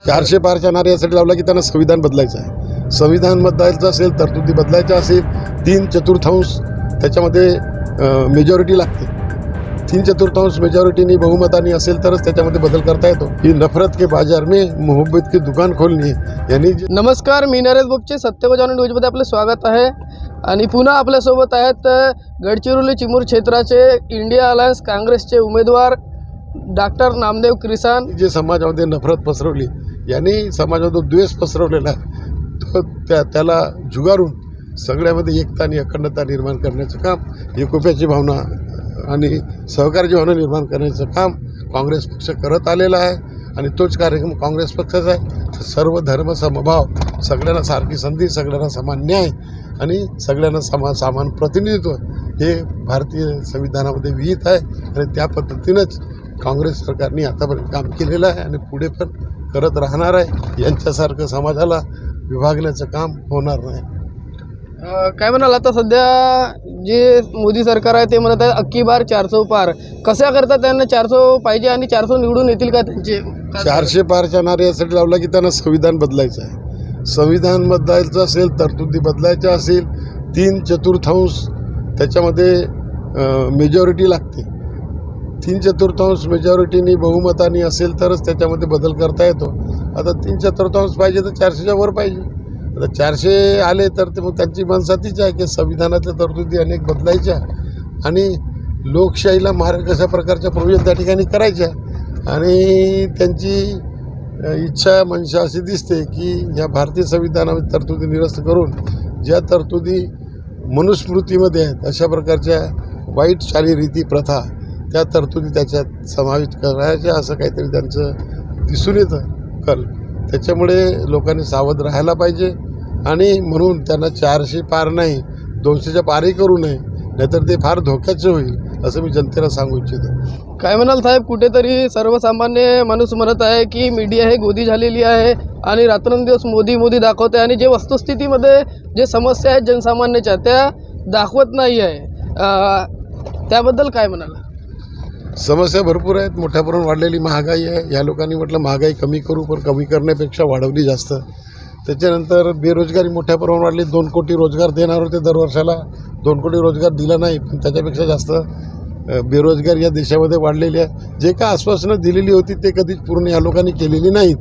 400 पारचा नारा यासाठी लावला की त्यांना संविधान बदलायचं आहे. संविधान बदलायचं असेल, तरतुदी बदलायच्या असेल, 3/4 त्याच्यामध्ये मेजॉरिटी लागते. 3/4 मेजॉरिटीनी बहुमतानी असेल तरच त्याच्यामध्ये बदल करता येतो. ही नफरत के बाजार में मोहब्बत की दुकान खोलनी यांनी. नमस्कार, मी नरेश बोपचे, सत्य को जाणून न्यूजमध्ये आपले स्वागत आहे. आणि पुन्हा आपल्यासोबत आहेत गडचिरोली चिमूर क्षेत्राचे इंडिया अलायन्स काँग्रेसचे उमेदवार डॉक्टर नामदेव क्रिसान. जे समाजामध्ये नफरत पसरवली, यांनी समाजामध्ये द्वेष पसरवलेला आहे, त्याला झुगारून सगळ्यामध्ये एकता आणि अखंडता निर्माण करण्याचं काम, एकोप्याची भावना आणि सहकार्याची भावना निर्माण करण्याचं काम काँग्रेस पक्ष करत आलेला आहे. आणि तोच कार्यक्रम काँग्रेस पक्षाचा आहे. सर्व धर्म समभाव, सगळ्यांना सारखी संधी, सगळ्यांना समान न्याय आणि सगळ्यांना समान प्रतिनिधित्व हे भारतीय संविधानामध्ये विहित आहे. आणि त्या पद्धतीनंच काँग्रेस सरकारने आतापर्यंत काम केलेलं आहे आणि पुढे पण करत राहणार आहे. यांच्यासारखं समाजाला विभागण्याचं काम होणार नाही. काय म्हणाल, आता सध्या जे मोदी सरकार आहे ते म्हणत आहे अक्की बार 400 पार. कशा करता त्यांना 400 पाहिजे आणि 400 निवडून येतील का त्यांचे? 400 पारच्या नारा यासाठी लावला की त्यांना संविधान बदलायचं आहे. संविधान बदलायचं असेल, तरतुदी बदलायच्या असेल, 3/4 त्याच्यामध्ये मेजॉरिटी लागते. 3/4 मेजॉरिटीनी बहुमतानी असेल तरच त्याच्यामध्ये बदल करता येतो. आता 3/4 पाहिजे तर 400च्या वर पाहिजे. आता 400 आले तर ते मग त्यांची मनसातीच आहे की संविधानातल्या तरतुदी अनेक बदलायच्या आणि लोकशाहीला मार कशा प्रकारच्या प्रोविजन त्या ठिकाणी करायच्या. आणि त्यांची इच्छा मनशा अशी दिसते की या भारतीय संविधानामध्ये तरतुदी निरस्त करून ज्या तरतुदी मनुस्मृतीमध्ये आहेत अशा प्रकारच्या वाईट चालीरीती प्रथा, त्या तरतुदी त्याच्यात समाविष्ट करायच्या, असं काहीतरी त्यांचं दिसून येतं कल. त्याच्यामुळे लोकांनी सावध राहायला पाहिजे. आणि म्हणून त्यांना 400 पार नाही, 200च्या पारही करू नये, नाहीतर ते फार धोक्याचे होईल, असं मी जनतेला सांगू इच्छितो. काय म्हणाल साहेब, कुठेतरी सर्वसामान्य माणूस म्हणत आहे की मीडिया हे गोदी झालेली आहे आणि रात्रंदिवस मोदी मोदी दाखवते आणि जे वस्तुस्थितीमध्ये जे समस्या आहेत जनसामान्याच्या त्या दाखवत नाही आहे. त्याबद्दल काय म्हणाल? समस्या भरपूर आहेत. मोठ्या प्रमाणात वाढलेली महागाई आहे. या लोकांनी म्हटलं महागाई कमी करू, पण कमी करण्यापेक्षा वाढवली जास्त. त्याच्यानंतर बेरोजगारी मोठ्या प्रमाणात वाढली. 2 कोटी रोजगार देणार होते दरवर्षाला, 2 कोटी रोजगार दिला नाही, पण त्याच्यापेक्षा जास्त बेरोजगारी या देशामध्ये वाढलेली आहे. जे काय आश्वासनं दिलेली होती ते कधीच पूर्ण या लोकांनी केलेली नाहीत.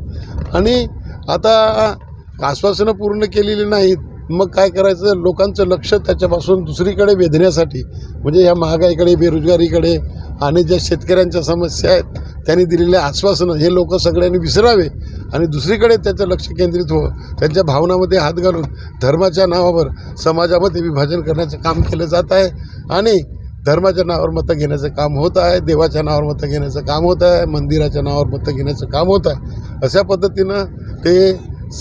आणि आता आश्वासनं पूर्ण केलेली नाहीत, मग काय करायचं? लोकांचं लक्ष त्याच्यापासून दुसरीकडे वेधण्यासाठी, म्हणजे या महागाईकडे, बेरोजगारीकडे आणि ज्या शेतकऱ्यांच्या समस्या आहेत, त्यांनी दिलेल्या आश्वासनं हे लोक सगळ्यांनी विसरावे आणि दुसरीकडे त्याचं लक्ष केंद्रित हो. त्यांच्या भावनामध्ये हात घालून धर्माच्या नावावर समाजामध्ये विभाजन करण्याचं काम केलं जात आहे. आणि धर्माच्या नावावर मतं घेण्याचं काम होत आहे, देवाच्या नावावर मतं घेण्याचं काम होत आहे, मंदिराच्या नावावर मतं घेण्याचं काम होत आहे. अशा पद्धतीनं ते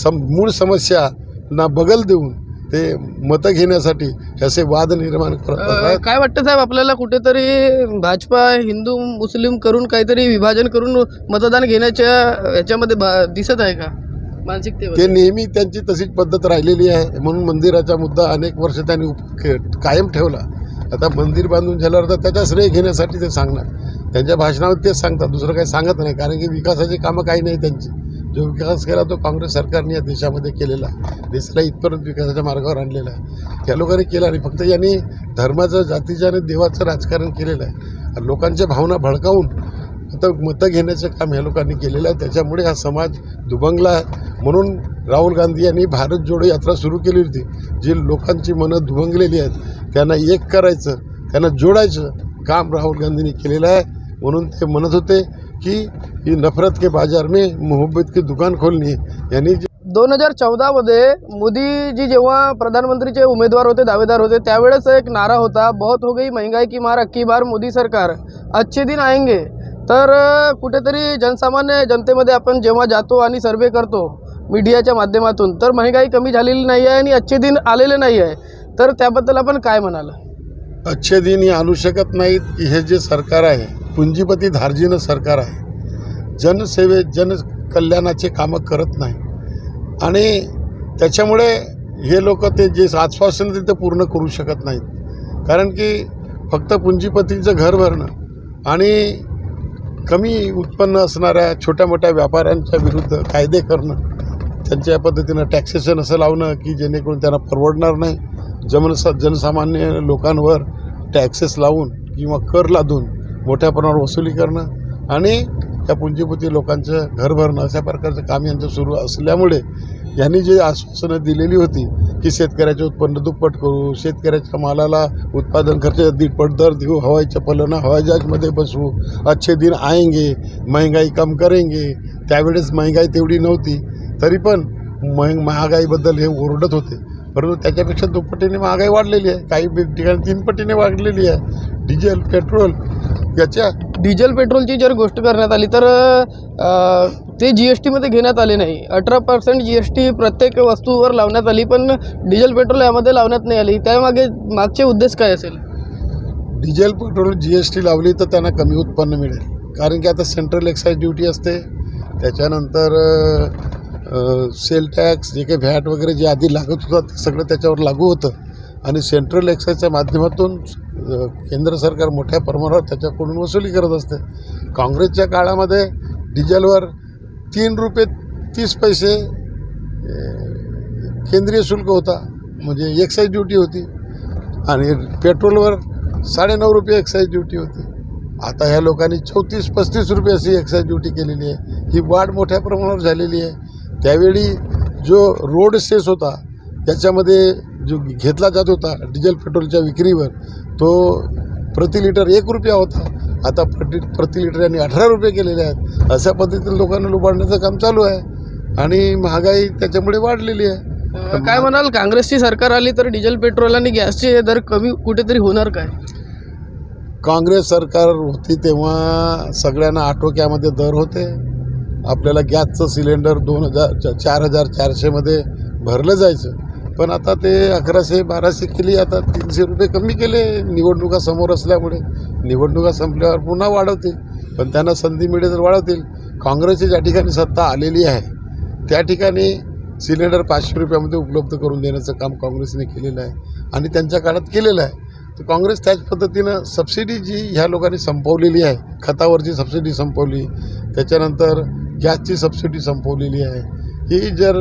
मूळ समस्यांना बगल देऊन ते मतं घेण्यासाठी असे वाद निर्माण करत आहेत. काय वाटतं साहेब आपल्याला, कुठेतरी भाजपा हिंदू मुस्लिम करून काहीतरी विभाजन करून मतदान घेण्याच्या याच्यामध्ये दिसत आहे का मानसिकतेवर? ते नेहमी त्यांची तशीच पद्धत राहिलेली आहे. म्हणून मंदिराचा मुद्दा अनेक वर्ष त्यांनी कायम ठेवला. आता मंदिर बांधून झाल्यावर तर त्याचा श्रेय घेण्यासाठी ते सांगणार. त्यांच्या भाषणामध्ये तेच सांगतात, दुसरं काही सांगत नाही. कारण की विकासाची कामं काही नाही त्यांची. जो विकास केला तो काँग्रेस सरकारने या देशामध्ये केलेला, देशाला इथपर्यंत विकासाच्या मार्गावर आणलेला आहे. त्या लोकांनी केला नाही. फक्त यांनी धर्माचं, जातीचं आणि देवाचं राजकारण केलेलं आहे. लोकांच्या भावना भडकावून आता मतं घेण्याचं काम ह्या लोकांनी केलेलं आहे. त्याच्यामुळे हा समाज दुभंगला आहे. म्हणून राहुल गांधी यांनी भारत जोडो यात्रा सुरू केली होती. जी लोकांची मनं दुभंगलेली आहेत त्यांना एक करायचं, त्यांना जोडायचं काम राहुल गांधींनी केलेलं आहे. म्हणून ते म्हणत होते की ही नफरत के बाजार में मोहब्बत की दुकान खोलनी यांनी. 2014मध्ये मोदीजी जेव्हा प्रधानमंत्रीचे उमेदवार होते, दावेदार होते, त्यावेळेस एक नारा होता, बहुत हो गई महंगाई की मार, अक्की बार मोदी सरकार, अच्छे दिन आएंगे. तर कुठेतरी जनसामान्य जनतेमध्ये आपण जेव्हा जातो आणि सर्वे करतो मीडियाच्या माध्यमातून, तर महंगाई कमी झालेली नाही आहे आणि अच्छे दिन आलेले नाही आहे. तर त्याबद्दल आपण काय म्हणाल? अच्छे दिन हे आणू शकत नाहीत की हे जे सरकार आहे पुंजीपती धार्जिनं सरकार आहे. जनकल्याणाचे कामं करत नाही आणि त्याच्यामुळे हे लोक ते जे आश्वासन ते पूर्ण करू शकत नाहीत. कारण की फक्त पुंजीपतीचं घर भरणं आणि कमी उत्पन्न असणाऱ्या छोट्या मोठ्या व्यापाऱ्यांच्या विरुद्ध कायदे करणं, त्यांच्या पद्धतीनं टॅक्सेशन असं लावणं की जेणेकरून त्यांना परवडणार नाही, जनसामान्य लोकांवर टॅक्सेस लावून किंवा कर लादून मोठ्या प्रमाणावर वसुली करणं आणि त्या पुंजीपती लोकांचं घर भरणं अशा प्रकारचं काम यांचं सुरू असल्यामुळे यांनी जे आश्वासनं दिलेली होती की शेतकऱ्याचे उत्पन्न दुप्पट करू, शेतकऱ्याच्या मालाला उत्पादन खर्च दीडपट दर देऊ, हवाई चप्पलांना हवाई जहाजमध्ये बसवू, अच्छे दिन आएंगे, महंगाई कम करेंगे, त्यावेळेस महंगाई तेवढी नव्हती तरी पण महागाईबद्दल हे ओरडत होते, परंतु त्याच्यापेक्षा दुप्पटीने महागाई वाढलेली आहे, काही ठिकाणी 3 पटीने वाढलेली आहे. डिझेल पेट्रोल याच्या डिझेल पेट्रोलची जर गोष्ट करण्यात आली तर ते GST मध्ये घेण्यात आले नाही. 18% GST प्रत्येक वस्तूवर लावण्यात आली, पण डिझेल पेट्रोल यामध्ये लावण्यात नाही आली. मागचे उद्देश काय असेल? डिझेल पेट्रोल GST लावली तर त्यांना कमी उत्पन्न मिळेल, कारण की आता सेंट्रल एक्साईज ड्युटी असते, त्याच्यानंतर सेल टॅक्स जे काही व्हॅट वगैरे जे आधी लागत होतं ते सगळं त्याच्यावर लागू होतं आणि सेंट्रल एक्साईजच्या माध्यमातून केंद्र सरकार मोठ्या प्रमाणावर त्याच्याकडून वसुली करत असते. काँग्रेसच्या काळामध्ये डिझेलवर 3 रुपये 30 पैसे केंद्रीय शुल्क होता, म्हणजे एक्साईज ड्युटी होती, आणि पेट्रोलवर 9.5 रुपये एक्साईज ड्युटी होती. आता ह्या लोकांनी 34-35 रुपये अशी एक्साईज ड्युटी केलेली आहे. ही वाढ मोठ्या प्रमाणावर झालेली आहे. त्यावेळी जो रोड सेस होता त्याच्यामध्ये जो घेतला जात होता डिझेल पेट्रोलच्या विक्रीवर, तो प्रति लिटर 1 रुपया होता, आता प्रति लिटर यांनी 18 रुपये केलेले आहेत. अशा पद्धतीने लोकांना लुबाडण्याचं काम चालू आहे आणि महागाई त्याच्यामुळे वाढलेली आहे. काय म्हणाल, काँग्रेसची सरकार आली तर डिझेल पेट्रोल आणि गॅसचे दर कमी कुठेतरी होणार काय? काँग्रेस सरकार होती तेव्हा सगळ्यांना आटोक्यामध्ये दर होते. आपल्याला गॅसचं सिलेंडर 4,400मध्ये भरलं जायचं, पण आता ते 1100-1200 केली, आता 300 रुपये कमी केले. निवडणुका समोर असल्यामुळे निवडणुका संपल्यावर पुन्हा वाढवतील, पण त्यांना संधी मिळेल तर वाढवतील. काँग्रेसची ज्या ठिकाणी सत्ता आलेली आहे त्या ठिकाणी सिलेंडर 500 रुपयामध्ये उपलब्ध करून देण्याचं काम काँग्रेसने केलेलं आहे आणि त्यांच्या काळात केलेलं आहे. तर काँग्रेस त्याच पद्धतीनं सबसिडी जी ह्या लोकांनी संपवलेली आहे, खतावरची सबसिडी संपवली, त्याच्यानंतर गॅसची सबसिडी संपवलेली आहे. ही जर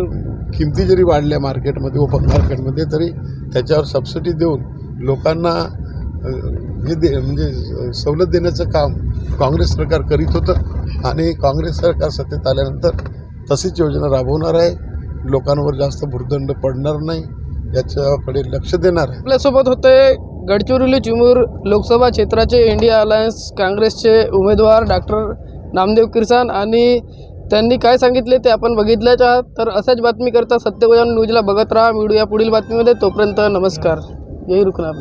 किमती जरी वाढल्या मार्केटमध्ये, ओपन मार्केटमध्ये, तरी त्याच्यावर सबसिडी देऊन लोकांना म्हणजे सवलत देण्याचं काम काँग्रेस सरकार करीत होतं आणि काँग्रेस सरकार सत्तेत आल्यानंतर तशीच योजना राबवणार आहे. लोकांवर जास्त भुर्दंड पडणार नाही याच्याकडे लक्ष देणार आहे. आपल्यासोबत होते गडचिरोली चिमूर लोकसभा क्षेत्राचे इंडिया अलायन्स काँग्रेसचे उमेदवार डॉक्टर नामदेव किरसान, आणि त्यांनी काय सांगितले ते आपण बघितल्याच आहात. तर अशाच बातमी करता सत्यगोजान न्यूजला बघत राहा. मिळूया पुढील बातमीमध्ये. तोपर्यंत नमस्कार. जय रुकना.